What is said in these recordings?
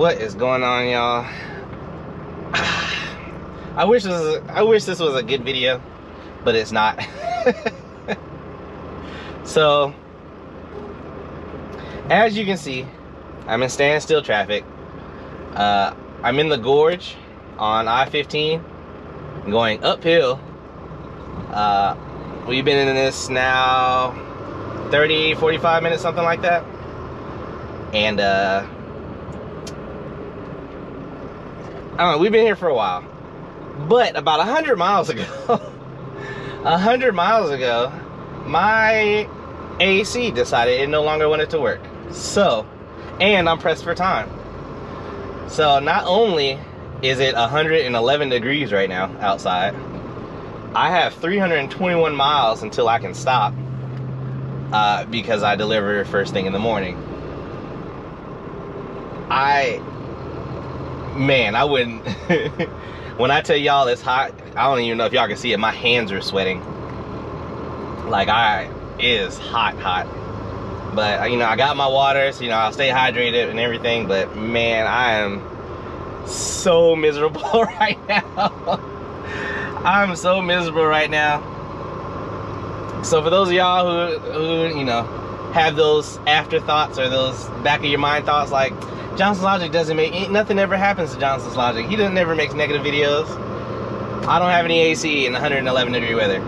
What is going on, y'all? I wish this was a good video, but it's not. So, as you can see, I'm in standstill traffic. I'm in the gorge on I-15, going uphill. We've been in this now 30, 45 minutes, something like that. And I don't know, we've been here for a while. But about 100 miles ago, 100 miles ago, my AC decided it no longer wanted to work. So, and I'm pressed for time. So not only is it 111 degrees right now outside, I have 321 miles until I can stop because I deliver first thing in the morning. Man, I wouldn't. When I tell y'all it's hot, I don't even know if y'all can see it. My hands are sweating. Like, it is hot. But, you know, I got my water, so, you know, I'll stay hydrated and everything. But, man, I am so miserable right now. I'm so miserable right now. So, for those of y'all who, you know, have those afterthoughts or those back of your mind thoughts like, Johnson's Logic doesn't make, nothing ever happens to Johnson's Logic. He never makes negative videos. I don't have any AC in 111 degree weather.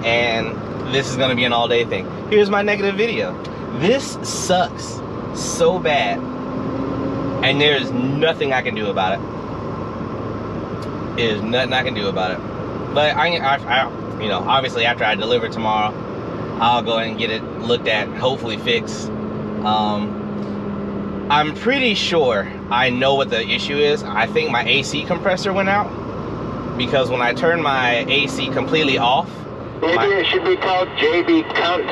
And this is gonna be an all day thing. Here's my negative video. This sucks so bad. And there's nothing I can do about it. There's nothing I can do about it. But I you know, obviously after I deliver tomorrow, I'll go and get it looked at, hopefully fixed. I'm pretty sure I know what the issue is. I think my AC compressor went out because when I turned my AC completely off, maybe it should be called JB Count.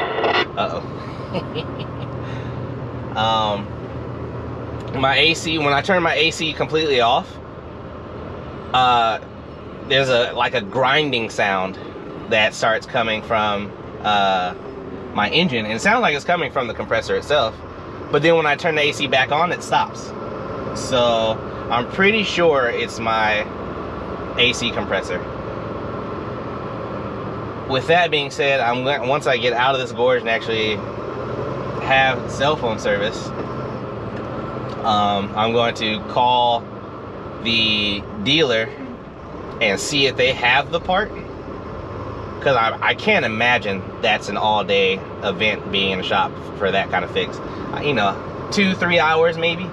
My AC, when I turn my AC completely off, there's like a grinding sound that starts coming from my engine, and it sounds like it's coming from the compressor itself. But then when I turn the AC back on, it stops. So I'm pretty sure it's my AC compressor. With that being said, once I get out of this gorge and actually have cell phone service, I'm going to call the dealer and see if they have the part. Because I can't imagine that's an all-day event being in the shop for that kind of fix. You know, 2-3 hours maybe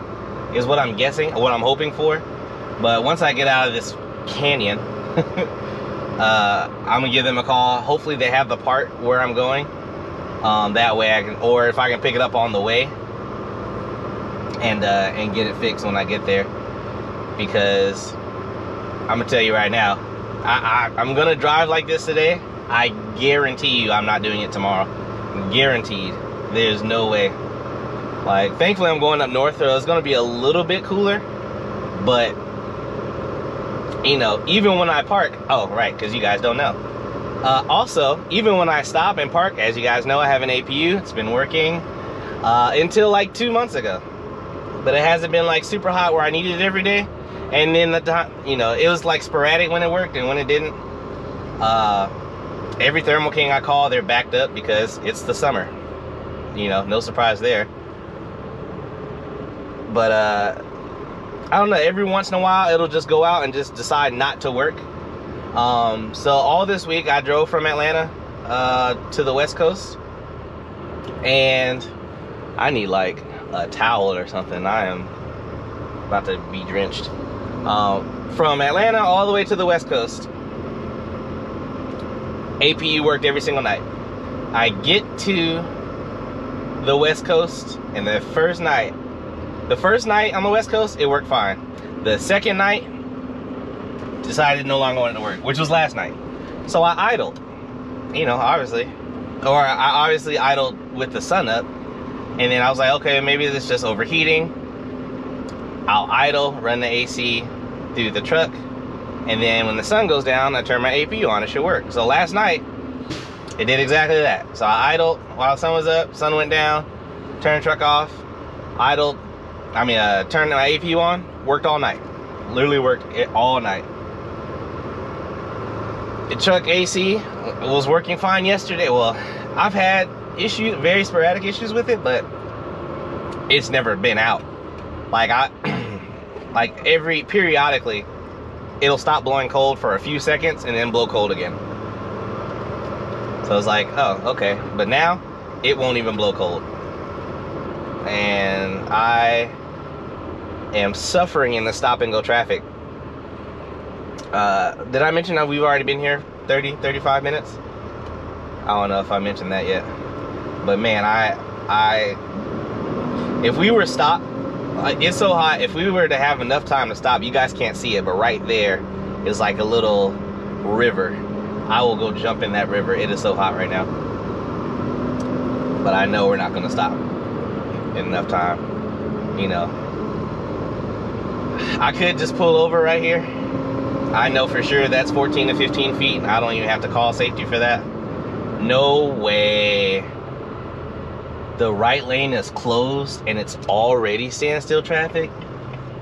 is what I'm guessing, what I'm hoping for. But once I get out of this canyon, I'm gonna give them a call. Hopefully they have the part where I'm going. That way I can, or if I can pick it up on the way and get it fixed when I get there. Because I'm gonna tell you right now, I'm gonna drive like this today. I guarantee you I'm not doing it tomorrow. Guaranteed. There's no way. Like, thankfully I'm going up north, so it's gonna be a little bit cooler. But, you know, even when I park, oh right, because you guys don't know. Also, even when I stop and park, as you guys know, I have an APU. It's been working until like 2 months ago. But it hasn't been like super hot where I needed it every day. And then you know, it was like sporadic when it worked, and when it didn't, every Thermal King I call, they're backed up because it's the summer. You know, no surprise there. But I don't know, every once in a while it'll just go out and just decide not to work. So all this week I drove from Atlanta to the West Coast, and I need like a towel or something. I am about to be drenched. From Atlanta all the way to the West Coast, APU worked every single night. I get to the West Coast, and the first night on the West Coast, it worked fine. The second night, decided no longer wanted to work, which was last night. So I idled, you know, obviously. Or I obviously idled with the sun up, and then I was like, okay, maybe this is just overheating. I'll idle, run the AC through the truck, and then when the sun goes down, I turn my APU on, it should work. So last night, it did exactly that. So I idled while the sun was up, sun went down, turned the truck off, idled, turned my APU on, worked all night. Literally worked it all night. The truck AC was working fine yesterday. Well, I've had issues, very sporadic issues with it, but it's never been out. Like periodically, it'll stop blowing cold for a few seconds and then blow cold again. So it's like, oh, okay. But now, it won't even blow cold. And I am suffering in the stop and go traffic. Did I mention that we've already been here 35 minutes? I don't know if I mentioned that yet. But man, if we were stopped, it's so hot, if we were to have enough time to stop, you guys can't see it, but right there is like a little river. I will go jump in that river. It is so hot right now. But I know we're not gonna stop in enough time. You know, I could just pull over right here. I know for sure that's 14 to 15 feet. I don't even have to call safety for that. No way. The right lane is closed and it's already standstill traffic.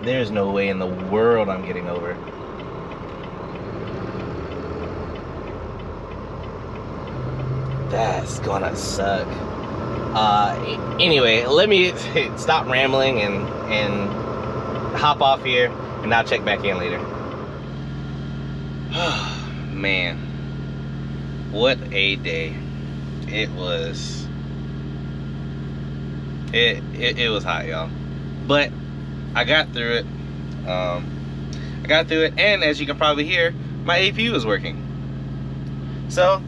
There's no way in the world I'm getting over. That's gonna suck. Anyway, let me stop rambling and hop off here, and I'll check back in later. Man, what a day. It was hot, y'all, but I got through it. And as you can probably hear, my APU is working, so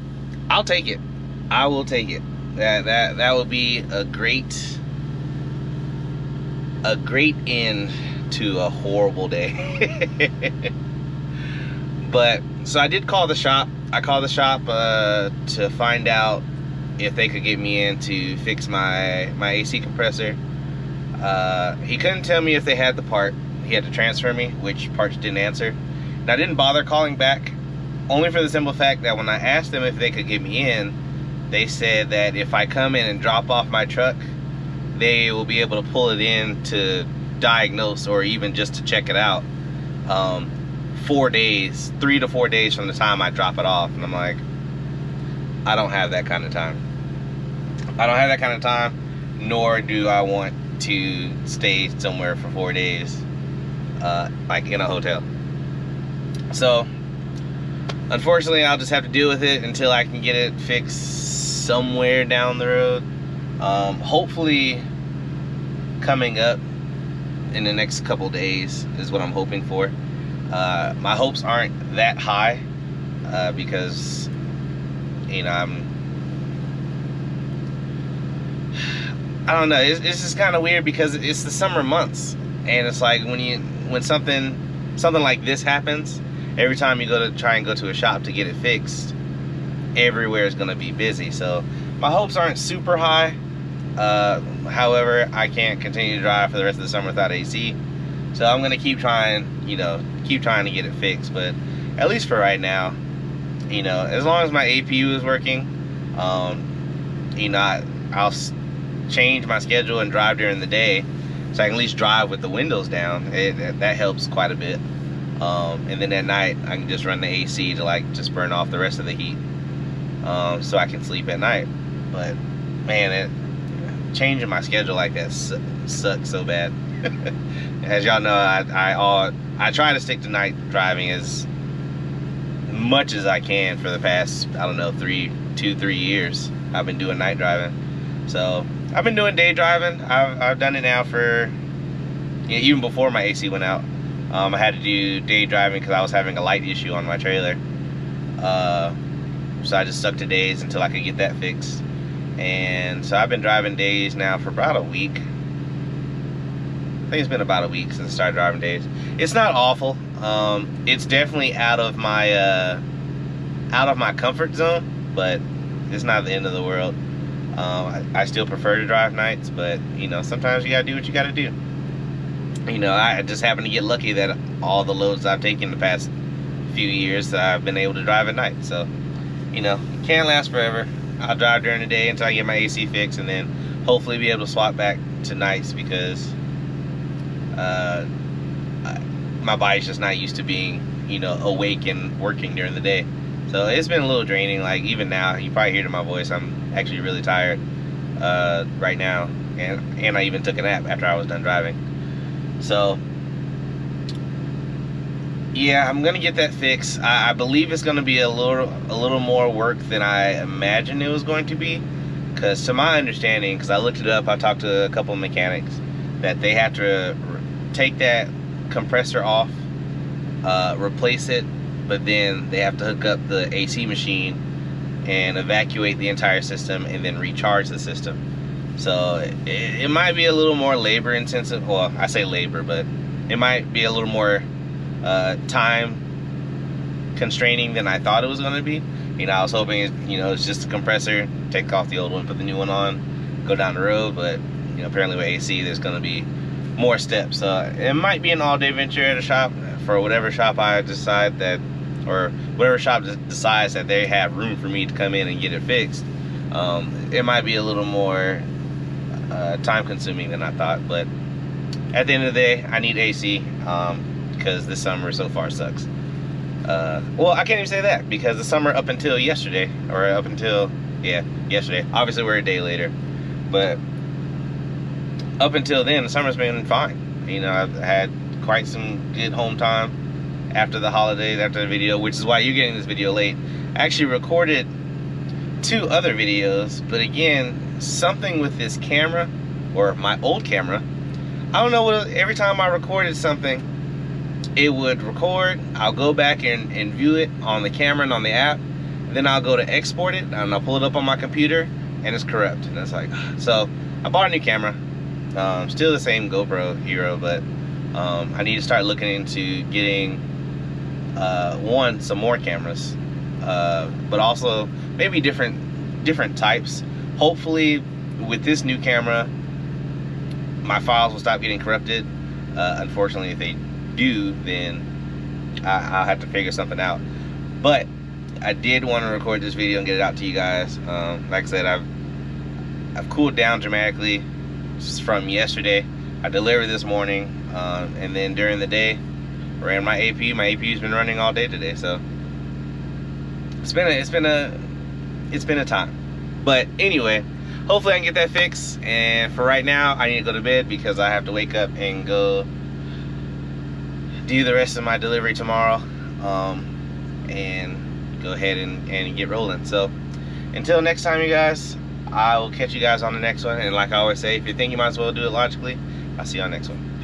I'll take it. I will take it. That will be a great end to a horrible day. But so I did call the shop. I called the shop to find out if they could get me in to fix my AC compressor. He couldn't tell me if they had the part. He had to transfer me, which parts didn't answer. And I didn't bother calling back, only for the simple fact that when I asked them if they could get me in, they said that if I come in and drop off my truck, they will be able to pull it in to diagnose or even just to check it out. 4 days, 3 to 4 days from the time I drop it off. And I'm like, I don't have that kind of time. I don't have that kind of time, nor do I want to stay somewhere for 4 days, like in a hotel. So, unfortunately, I'll just have to deal with it until I can get it fixed somewhere down the road. Hopefully, coming up in the next couple days is what I'm hoping for. My hopes aren't that high because, you know, I don't know. It's just kind of weird because it's the summer months, and it's like when something like this happens, every time you try and go to a shop to get it fixed, everywhere is going to be busy. So my hopes aren't super high. However, I can't continue to drive for the rest of the summer without AC. So I'm going to keep trying, keep trying to get it fixed. But at least for right now, as long as my APU is working, I'll change my schedule and drive during the day, so I can at least drive with the windows down. That helps quite a bit. And then at night I can just run the AC to just burn off the rest of the heat, so I can sleep at night. But man, changing my schedule like that sucks so bad. As y'all know, I try to stick to night driving as much as I can for the past, I don't know, 2-3 years. I've been doing night driving. So I've been doing day driving. I've done it now for, even before my AC went out. I had to do day driving because I was having a light issue on my trailer. So I just stuck to days until I could get that fixed. And so I've been driving days now for about a week. I think it's been about a week since I started driving days. It's not awful. It's definitely out of my comfort zone, but it's not the end of the world. I still prefer to drive nights, but sometimes you gotta do what you gotta do. I just happen to get lucky that all the loads I've taken the past few years, I've been able to drive at night. So, can't last forever. I'll drive during the day until I get my AC fixed, and then hopefully be able to swap back to nights, because my body's just not used to being, you know, awake and working during the day. So it's been a little draining. Like even now, you probably hear it in my voice, I'm actually really tired right now, and I even took a nap after I was done driving. So yeah, I'm gonna get that fixed. I believe it's gonna be a little more work than I imagined it was going to be, because to my understanding, because I looked it up, I talked to a couple of mechanics, that they have to take that compressor off, replace it, but then they have to hook up the AC machine and evacuate the entire system and then recharge the system. So it might be a little more labor intensive. Well, I say labor, but it might be a little more time constraining than I thought it was going to be. You know, I was hoping it's just a compressor, take off the old one, put the new one on, go down the road. But you know, apparently with AC, there's going to be more steps. So it might be an all-day venture at a shop for whatever shop I decide that, or whatever shop decides that they have room for me to come in and get it fixed. It might be a little more time-consuming than I thought, but at the end of the day, I need AC because this summer so far sucks. Well, I can't even say that, because the summer up until yesterday, or up until, yeah, yesterday, obviously we're a day later, but up until then, the summer's been fine. You know, I've had quite some good home time after the holidays, after the video, which is why you're getting this video late. I actually recorded 2 other videos, but again, something with this camera, or my old camera, I don't know what, every time I recorded something, it would record, I'll go back and view it on the camera and on the app, then I'll go to export it, and I'll pull it up on my computer, and it's corrupt. And it's like, so I bought a new camera, still the same GoPro Hero, but I need to start looking into getting some more cameras, but also maybe different types. Hopefully with this new camera my files will stop getting corrupted. Unfortunately, if they do, then I'll have to figure something out. But I did want to record this video and get it out to you guys. Like I said, I've cooled down dramatically from yesterday. I delivered this morning, and then during the day ran my AP. My APU's been running all day today, so it's been a time. But anyway, hopefully I can get that fixed. And for right now, I need to go to bed because I have to wake up and go do the rest of my delivery tomorrow, and go ahead and get rolling. So until next time, you guys, I will catch you guys on the next one. And like I always say, if you think you might as well do it logically, I'll see you on the next one.